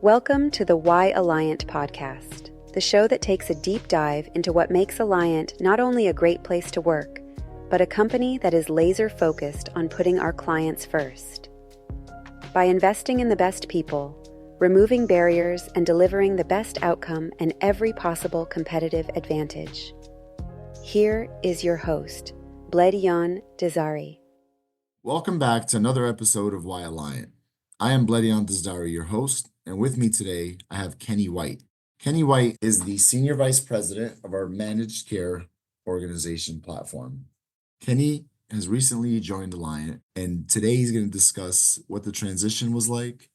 Welcome to the Why Alliant podcast, the show that takes a deep dive into what makes Alliant not only a great place to work, but a company that is laser-focused on putting our clients first. By investing in the best people, removing barriers, and delivering the best outcome and every possible competitive advantage. Here is your host, Bledion Dizdari. Welcome back to another episode of Why Alliant. I am Bledion Dizdari, your host, and with me today, I have Kenny White. Kenny White is the Senior Vice President of our Managed Care Organization platform. Kenny has recently joined Alliant, and today he's going to discuss what the transition was like,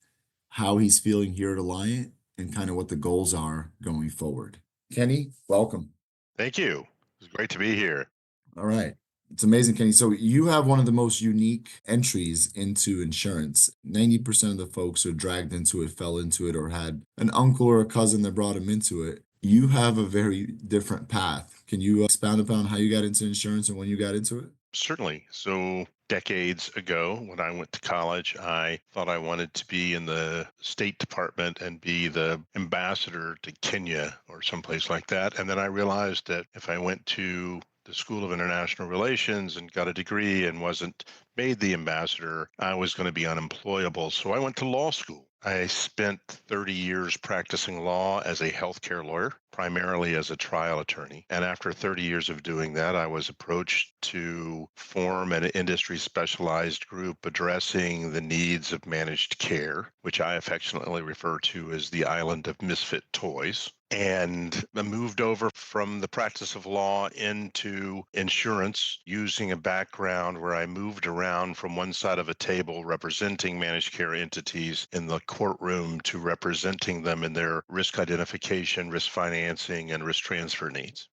how he's feeling here at Alliant, and kind of what the goals are going forward. Kenny, welcome. Thank you. It's great to be here. All right. It's amazing, Kenny. So you have one of the most unique entries into insurance. 90% of the folks who are dragged into it, fell into it, or had an uncle or a cousin that brought them into it. You have a very different path. Can you expound upon how you got into insurance and when you got into it? Certainly. So decades ago, when I went to college, I thought I wanted to be in the State Department and be the ambassador to Kenya or someplace like that. And then I realized that if I went to the School of International Relations and got a degree and wasn't made the ambassador, I was going to be unemployable. So I went to law school. I spent 30 years practicing law as a healthcare lawyer, primarily as a trial attorney. And after 30 years of doing that, I was approached to form an industry specialized group addressing the needs of managed care, which I affectionately refer to as the island of misfit toys. And I moved over from the practice of law into insurance using a background where I moved around from one side of a table representing managed care entities in the courtroom to representing them in their risk identification, risk financing, and risk transfer needs.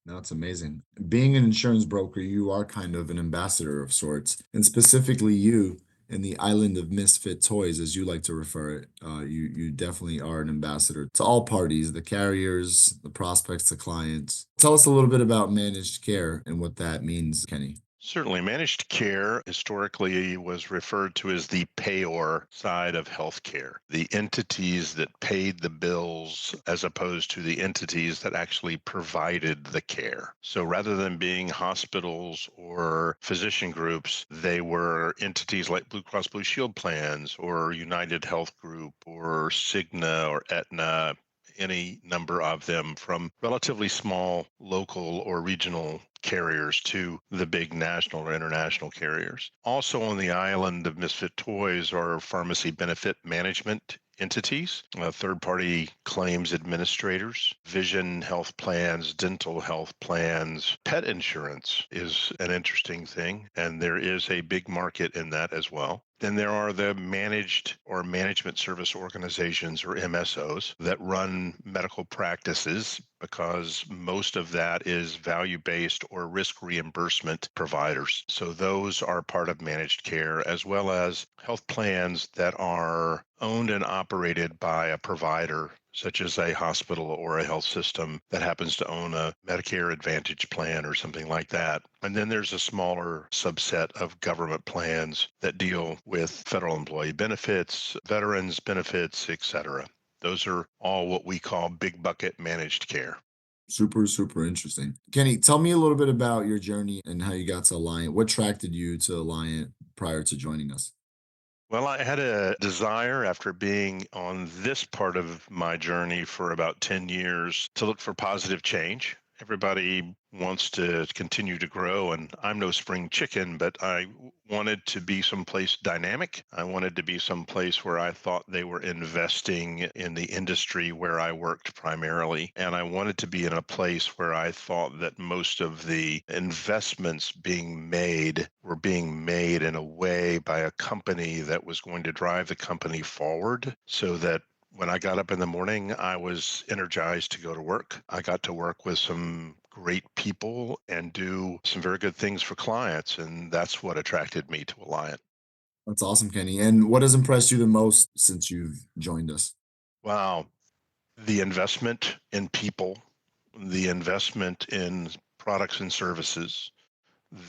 That's amazing. Being an insurance broker, you are kind of an ambassador of sorts, and specifically you in the island of misfit toys, as you like to refer it. You definitely are an ambassador to all parties, the carriers, the prospects, the clients. Tell us a little bit about managed care and what that means, Kenny. Certainly, managed care historically was referred to as the payor side of healthcare, the entities that paid the bills as opposed to the entities that actually provided the care. So rather than being hospitals or physician groups, they were entities like Blue Cross Blue Shield plans or United Health Group or Cigna or Aetna, any number of them, from relatively small local or regional carriers to the big national or international carriers. Also on the island of misfit toys are pharmacy benefit management entities, third-party claims administrators, vision health plans, dental health plans. Pet insurance is an interesting thing, and there is a big market in that as well. Then there are the managed or management service organizations, or MSOs, that run medical practices, because most of that is value-based or risk reimbursement providers. So those are part of managed care, as well as health plans that are owned and operated by a provider, such as a hospital or a health system that happens to own a Medicare Advantage plan or something like that. And then there's a smaller subset of government plans that deal with federal employee benefits, veterans benefits, etc. Those are all what we call big bucket managed care. Super, super interesting. Kenny, tell me a little bit about your journey and how you got to Alliant. What attracted you to Alliant prior to joining us? Well, I had a desire after being on this part of my journey for about 10 years to look for positive change. Everybody wants to continue to grow, and I'm no spring chicken, but I wanted to be someplace dynamic. I wanted to be someplace where I thought they were investing in the industry where I worked primarily. And I wanted to be in a place where I thought that most of the investments being made were being made in a way by a company that was going to drive the company forward, so that when I got up in the morning, I was energized to go to work. I got to work with some great people and do some very good things for clients, and that's what attracted me to Alliant. That's awesome, Kenny. And what has impressed you the most since you've joined us? Wow. The investment in people, the investment in products and services,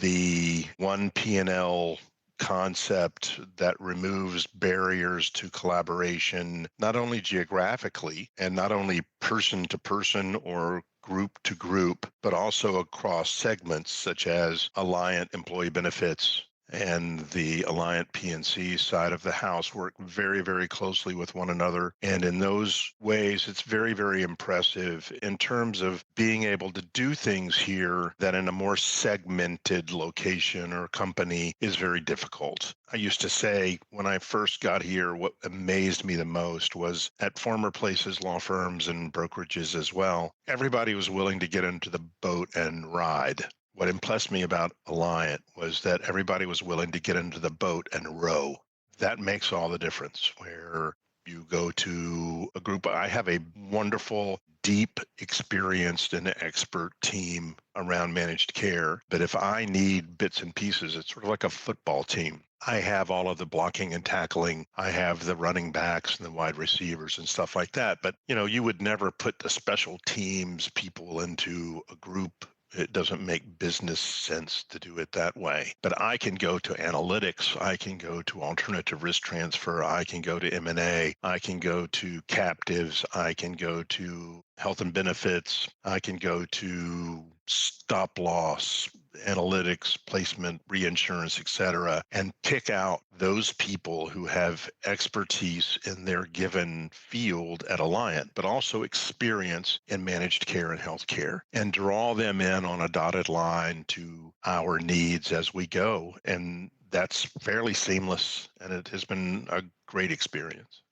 the one P&L concept that removes barriers to collaboration, not only geographically and not only person to person or group to group, but also across segments such as Alliant Employee Benefits and the Alliant PNC side of the house work very, very closely with one another. And in those ways, it's very, very impressive in terms of being able to do things here that in a more segmented location or company is very difficult. I used to say when I first got here, what amazed me the most was at former places, law firms and brokerages as well, everybody was willing to get into the boat and ride. What impressed me about Alliant was that everybody was willing to get into the boat and row. That makes all the difference. Where you go to a group, I have a wonderful, deep, experienced, and expert team around managed care. But if I need bits and pieces, it's sort of like a football team. I have all of the blocking and tackling. I have the running backs and the wide receivers and stuff like that. But, you would never put the special teams people into a group. It doesn't make business sense to do it that way. But I can go to analytics. I can go to alternative risk transfer. I can go to M&A. I can go to captives. I can go to health and benefits. I can go to stop loss, analytics, placement, reinsurance, et cetera, and pick out those people who have expertise in their given field at Alliant, but also experience in managed care and healthcare, and draw them in on a dotted line to our needs as we go. And that's fairly seamless, and it has been a great experience.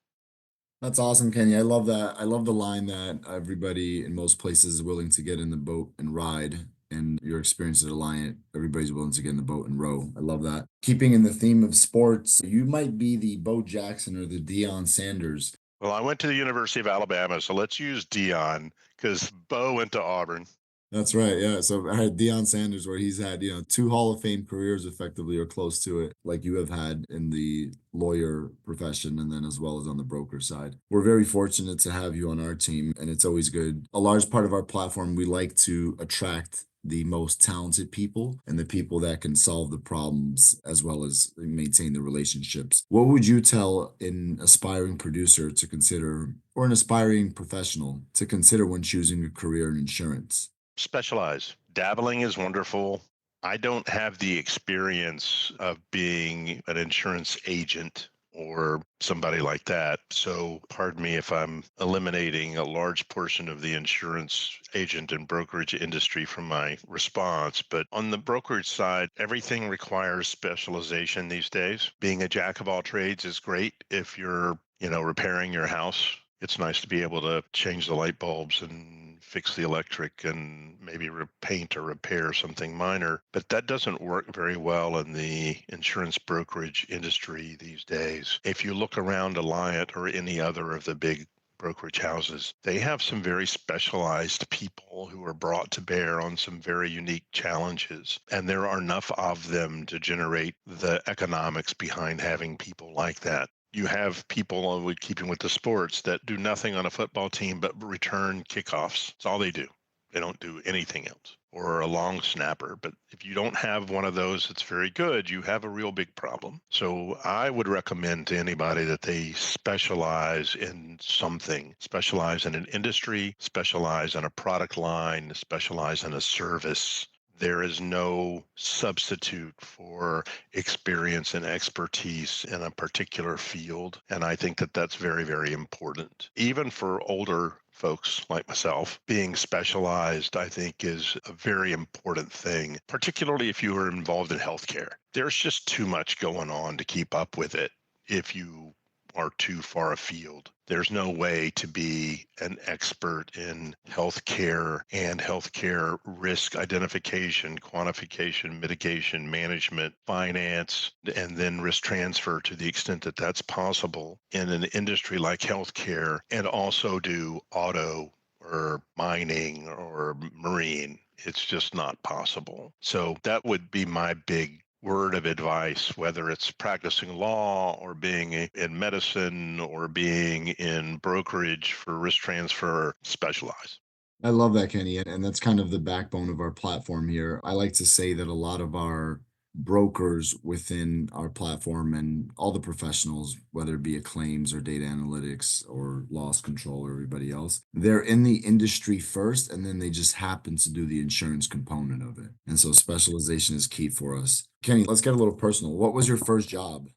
That's awesome, Kenny. I love that. I love the line that everybody in most places is willing to get in the boat and ride. And your experience at Alliant, everybody's willing to get in the boat and row. I love that. Keeping in the theme of sports, you might be the Bo Jackson or the Deion Sanders. Well, I went to the University of Alabama, so let's use Dion because Bo went to Auburn. That's right. Yeah. So I had Deion Sanders where he's had, two Hall of Fame careers effectively or close to it, like you have had in the lawyer profession and then as well as on the broker side. We're very fortunate to have you on our team, and it's always good. A large part of our platform, we like to attract the most talented people and the people that can solve the problems as well as maintain the relationships. What would you tell an aspiring producer to consider or an aspiring professional to consider when choosing a career in insurance? Specialize. Dabbling is wonderful. I don't have the experience of being an insurance agent or somebody like that. So, pardon me if I'm eliminating a large portion of the insurance agent and brokerage industry from my response. But on the brokerage side, everything requires specialization these days. Being a jack of all trades is great if you're, repairing your house. It's nice to be able to change the light bulbs and fix the electric and maybe paint or repair something minor. But that doesn't work very well in the insurance brokerage industry these days. If you look around Alliant or any other of the big brokerage houses, they have some very specialized people who are brought to bear on some very unique challenges. And there are enough of them to generate the economics behind having people like that. You have people, keeping with the sports, that do nothing on a football team but return kickoffs. That's all they do. They don't do anything else. Or a long snapper. But if you don't have one of those that's very good, you have a real big problem. So I would recommend to anybody that they specialize in something, specialize in an industry, specialize in a product line, specialize in a service. There is no substitute for experience and expertise in a particular field. And I think that that's very, very important. Even for older folks like myself, being specialized, I think, is a very important thing, particularly if you are involved in healthcare. There's just too much going on to keep up with it if you are too far afield. There's no way to be an expert in healthcare and healthcare risk identification, quantification, mitigation, management, finance, and then risk transfer to the extent that that's possible in an industry like healthcare, and also do auto or mining or marine. It's just not possible. So that would be my big word of advice, whether it's practicing law or being in medicine or being in brokerage for risk transfer. Specialize. I love that, Kenny. And that's kind of the backbone of our platform here. I like to say that a lot of our brokers within our platform and all the professionals, whether it be a claims or data analytics or loss control or everybody else, they're in the industry first, and then they just happen to do the insurance component of it. And so specialization is key for us. Kenny, let's get a little personal. What was your first job?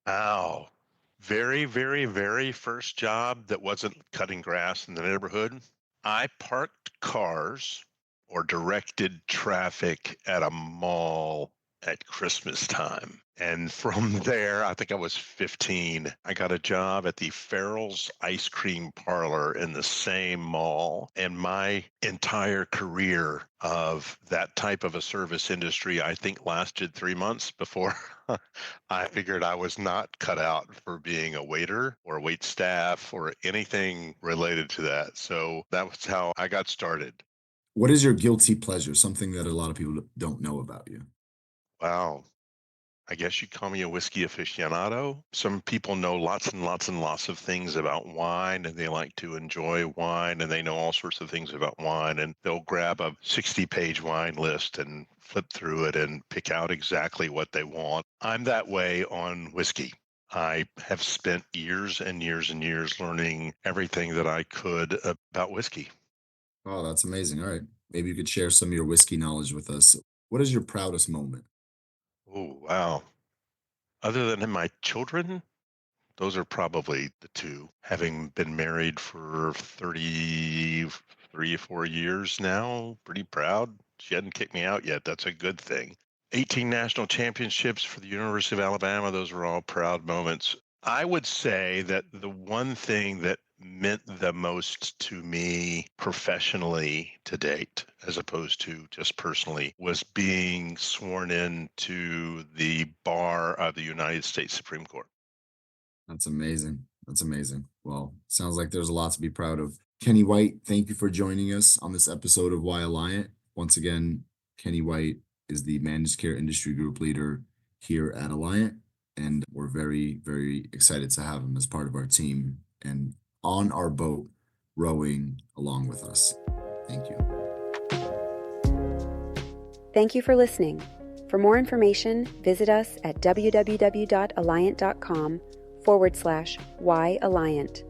Wow. Very, very, very first job that wasn't cutting grass in the neighborhood. I parked cars or directed traffic at a mall at Christmas time. And from there, I think I was 15, I got a job at the Farrell's Ice Cream Parlor in the same mall. And my entire career of that type of a service industry, I think, lasted 3 months before I figured I was not cut out for being a waiter or wait staff or anything related to that. So that was how I got started. What is your guilty pleasure? Something that a lot of people don't know about you. Wow. I guess you'd call me a whiskey aficionado. Some people know lots and lots and lots of things about wine, and they like to enjoy wine, and they know all sorts of things about wine, and they'll grab a 60-page wine list and flip through it and pick out exactly what they want. I'm that way on whiskey. I have spent years and years and years learning everything that I could about whiskey. Oh, that's amazing. All right. Maybe you could share some of your whiskey knowledge with us. What is your proudest moment? Oh, wow. Other than in my children, those are probably the two. Having been married for 33 or 4 years now, pretty proud. She hadn't kicked me out yet. That's a good thing. 18 national championships for the University of Alabama. Those were all proud moments. I would say that the one thing that meant the most to me professionally to date, as opposed to just personally, was being sworn in to the bar of the United States Supreme Court. That's amazing. That's amazing. Well, sounds like there's a lot to be proud of. Kenny White, thank you for joining us on this episode of Why Alliant. Once again, Kenny White is the managed care industry group leader here at Alliant, and we're very, very excited to have him as part of our team and on our boat rowing along with us. Thank you. Thank you for listening. For more information, visit us at www.alliant.com/Why Alliant.